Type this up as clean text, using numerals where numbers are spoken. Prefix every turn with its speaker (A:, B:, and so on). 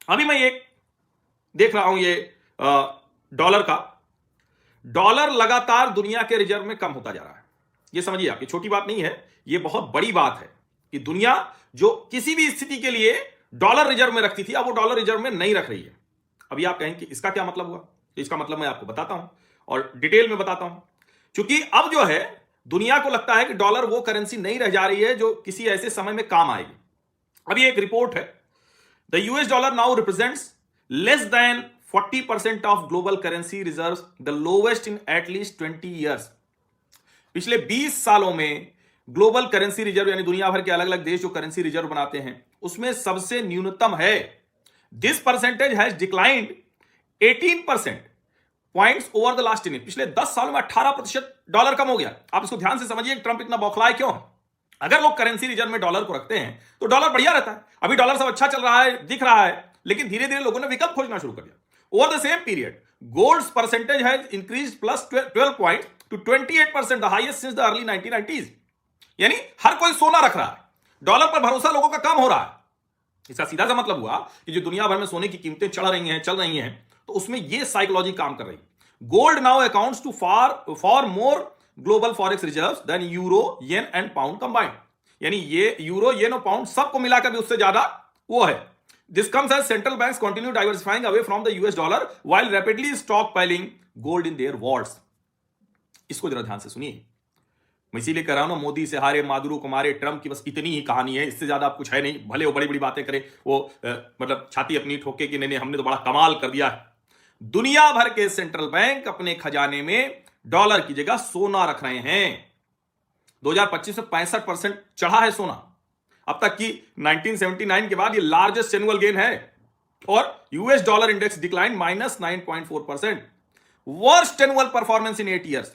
A: अभी मैं एक देख रहा हूं, ये डॉलर का, डॉलर लगातार दुनिया के रिजर्व में कम होता जा रहा है। ये समझिए आप, ये छोटी बात नहीं है, ये बहुत बड़ी बात है कि दुनिया जो किसी भी स्थिति के लिए डॉलर रिजर्व में रखती थी, अब वो डॉलर रिजर्व में नहीं रख रही है। अभी आप कहेंगे कि इसका क्या मतलब हुआ, तो इसका मतलब मैं आपको बताता हूं और डिटेल में बताता हूं। क्योंकि अब जो है दुनिया को लगता है कि डॉलर वो करेंसी नहीं रह जा रही है जो किसी ऐसे समय में काम आएगी। अभी एक रिपोर्ट है, the US dollar now represents less than 40% of global currency reserves, the lowest in at least 20 years. पिछले 20 सालों में ग्लोबल करेंसी रिजर्व यानी दुनिया भर के अलग अलग देश जो करेंसी रिजर्व बनाते हैं उसमें सबसे न्यूनतम है। This percentage has declined 18% points over the last year. पिछले 10 सालों में 18% डॉलर कम हो गया। आप इसको ध्यान से समझिए, ट्रंप इतना बौखलाए क्यों है। अगर लोग करेंसी रिजर्व में डॉलर को रखते हैं तो डॉलर बढ़िया रहता है। अभी डॉलर सब अच्छा चल रहा है, दिख रहा है, लेकिन धीरे धीरे लोगों ने विकल्प खोजना शुरू कर दिया। Over the same period gold's percentage has increased plus 12 points to 28%, the highest since the early 1990s। यानी हर कोई सोना रख रहा है, डॉलर पर भरोसा लोगों का कम हो रहा है। इसका सीधा सा मतलब हुआ कि जो दुनिया भर में सोने की कीमतें चल रही हैं तो उसमें यह साइकोलॉजी काम कर रही है। Gold now accounts to for more global forex reserves than euro, yen and pound combined. यानी ये यूरो, येन और पाउंड सबको मिलाकर भी उससे ज्यादा वो है। This comes as central banks continue diversifying away from the US dollar while rapidly stockpiling gold in their vaults. इसको जरा ध्यान से सुनिए। मैं इसीलिए कह रहा हूं ना, मोदी से हारे, मादुरो को मारे, ट्रंप की बस इतनी ही कहानी है, इससे ज्यादा आप कुछ है नहीं। भले वो बड़ी बड़ी बातें करे, वो मतलब छाती अपनी ठोके कि नहीं हमने तो बड़ा कमाल कर दिया है। दुनिया भर के सेंट्रल बैंक अपने खजाने में डॉलर की जगह सोना रख रहे हैं। 2025 में 65% चढ़ा है सोना। अब तक की 1979 के बाद ये लार्जेस्ट एनुअल गेन है। और US dollar index decline -9.4%, worst annual performance in 8 years.